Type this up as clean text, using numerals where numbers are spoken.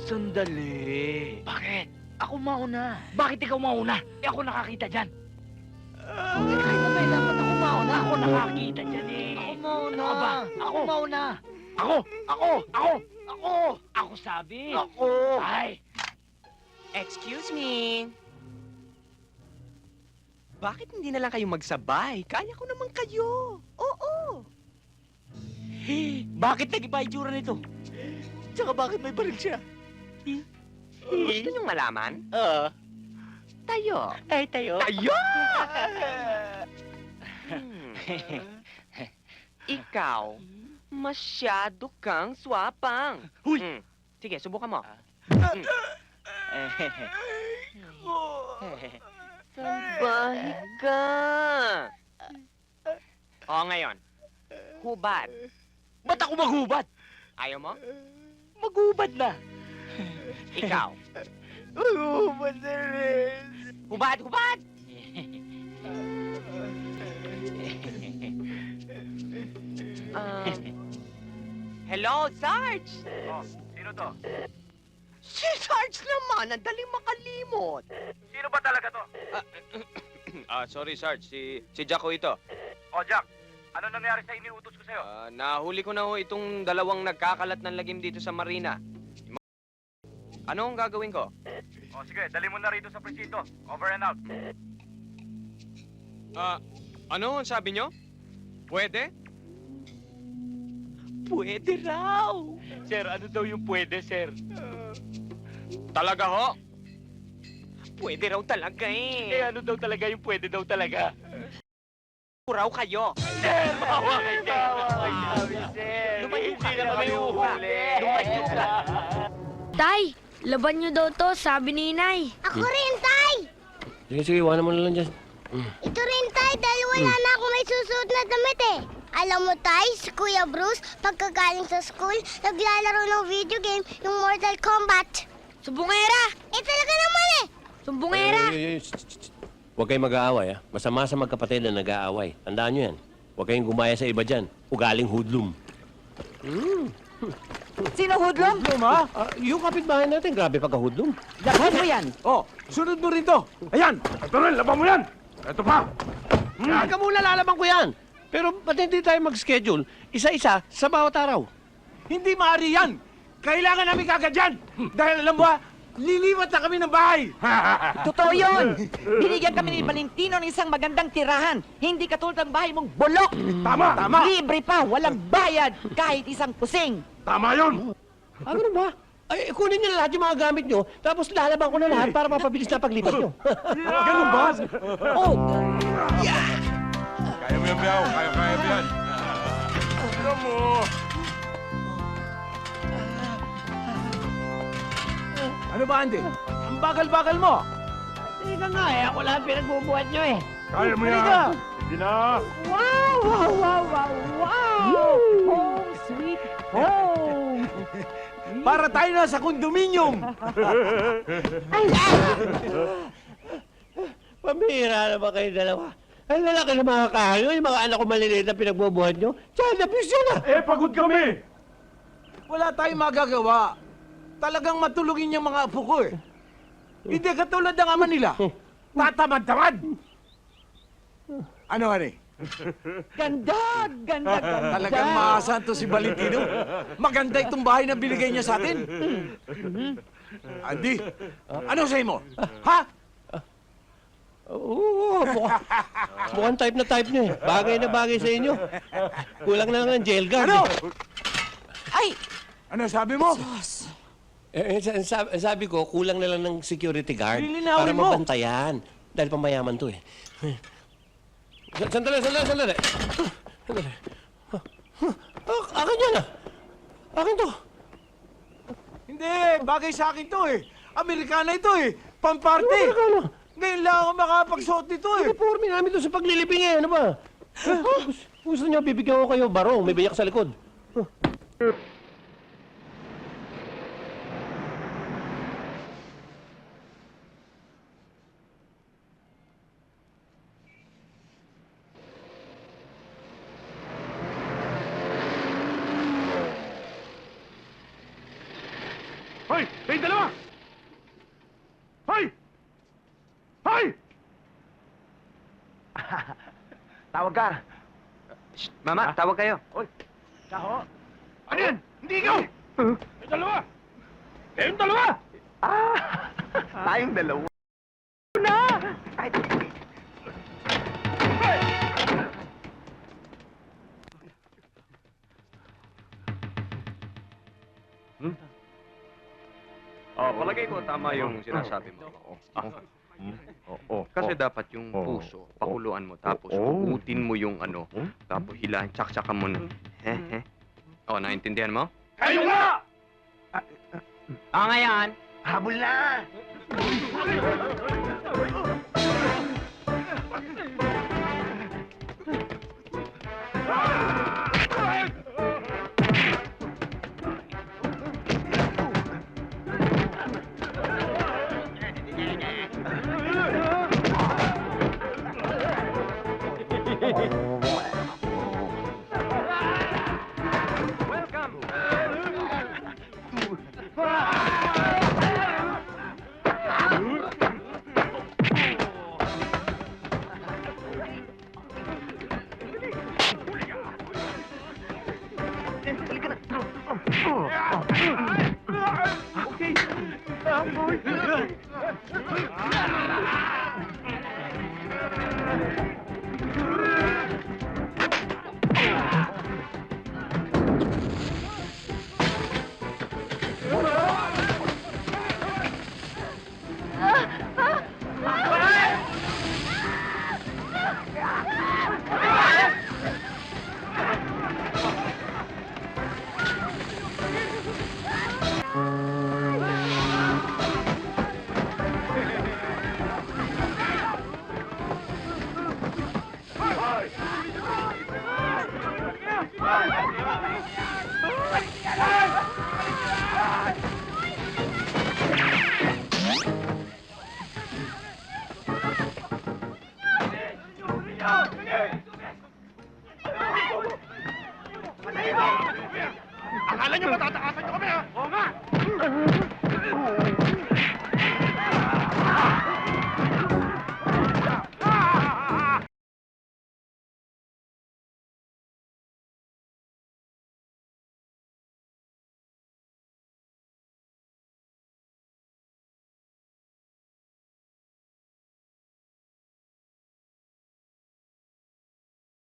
Sandali. Bakit? Ako mauna. Bakit ikaw mauna? Eh, ako nakakita dyan. Kahit na ba, dapat ako mauna. Ako nakakita dyan eh. Ako mauna. Ano ba? Ako mauna. Ako sabi. Ako. Ay. Excuse me. Bakit hindi na lang kayo magsabay? Kaya ko naman kayo. Oo. Bakit nag-iba yung tsura nito? Tsaka bakit may baril siya? Gusto niyong malaman? Oo. Tayo. Ay, tayo. Tayo! Hmm. Ikaw, masyado kang swapang. Huy! Sige, subukan mo. Salbahe ka. O, ngayon. Hubad. Ba't ako maghubad? Ayaw mo? Maghubad na. Ikaw. Maghubad na rin. Hubad, hubad! Hello, Sarge! Oh, sino to? Si Sarge naman, ang daling makalimot. Sino ba talaga to? Sorry Sarge, si Jaco ito. Oh, Jack, ano nangyari sa iniutos ko sa'yo? Nahuli ko na ho itong dalawang nagkakalat ng lagim dito sa marina. Ano ang gagawin ko? Oh, sige, dali mo na rito sa presinto. Over and out. Ano ang sabi nyo? Pwede? Pwede raw. Sir, ano daw yung pwede, sir? Talaga ho? Pwede raw talaga Eh, ano daw talaga yung pwede daw talaga? Raw kayo. Sir, bawa kayo, sir. Lumayo ka. Hindi na kami uhuli. Lumayo ka. Tay, laban nyo daw to, sabi ni Inay. Ako rin, Tay! Sige, sige, iwanan mo na lang dyan. Ito rin, Tay, dahil wala na ako may susuot na damit eh. Alam mo, Tay, si Kuya Bruce, pagkagaling sa school, naglalaro ng video game, yung Mortal Kombat. Sumbungera! Eh, talaga naman eh! Sumbungera! Huwag kayong mag-aaway, ha? Masama sa magkapatid na nag-aaway. Tandaan nyo yan. Huwag kayong gumaya sa iba dyan. Ugaling hoodlum. Sino hudlom? Yung kapitbahay natin, grabe pagka-hoodlum. Dalhan mo yan. Oh, sunod mo rin to. Ayan! Ito rin, laban mo yan! Ito pa! Teka muna, lalaban ko yan. Pero ba't hindi tayo mag-schedule? Isa-isa sa bawat araw. Hindi maaari yan! Kailangan namin kagad yan! Dahil alam mo ba, lilipat na kami ng bahay! Totoo yun. Binigyan kami ni Valentino ng isang magandang tirahan. Hindi katulad ng bahay mong bulok. Tama! Tama! Libre pa, walang bayad, kahit isang kusing. Tama yun! Ganun ba? Ay, kunin niyo na lahat yung mga gamit nyo, tapos lalaban ko na lahat para mapabilis na paglipat nyo. Ganun ba? Oh! Kaya mo yan, Biao. Kaya mo yan. Alam mo. Ano ba, Andy? Ang bagal-bagal mo. Hindi ka nga eh. Ako lang pinagbubuhat nyo eh. Kaya mo yan. Hindi na. Wow, wow, wow, wow, wow! Home sweet home! Para tayo na sa kondominium. Pambihira na ba kayo dalawa? Ay, lalaki na mga kahayo, yung mga anak ko maliliit na pinagbubuhat nyo. Child abuse yun ah! Eh, pagod kami. Wala tayong magagawa. Talagang matulungin yung mga apo ko eh. Hindi katulad ng ama nila. Tatamad-tamad. Ano, honey? Ganda, ganda, ganda. Talagang maasahan to si Valentino. Maganda itong bahay na binigay niya sa atin. Andy, ano sa'yo mo? Ha? Oo, mukhang type na type nyo eh. Bagay na bagay sa inyo. Kulang na lang ng jail guard. Ano? Ay! Ano sabi mo? Sabi ko, kulang na lang ng security guard Lilinawin para mo. mabantayan. Dahil pamayaman to eh. Sandali. Sandali. Akin yan ah. Akin to. Hindi, bagay sa akin to eh. Amerikana ito eh. Pamparty. Amerikano? Ngayon lang ako makapagsuot nito eh. Uniforme namin to sa paglilibing eh. Ano ba? Gusto niyo, bibigyan ko kayo barong. May biyak sa likod. Hoy! Kayong dalawa! Hoy! Hoy! Tawag ka. Shh, Mama, tawag kayo. Hoy! Kaho! Ano yan? Hindi ikaw! Kayong dalawa! Kayong dalawa! Tayong dalawa. Palagay ko tama yung sinasabi mo. Kasi dapat yung puso, pakuluan mo, tapos hugutin mo yung ano, tapos hilahin, tsaksakan mo na. Naintindihan mo? Kayo nga! Ngayon. Habol na! Welcome. Akala niyo matatakasan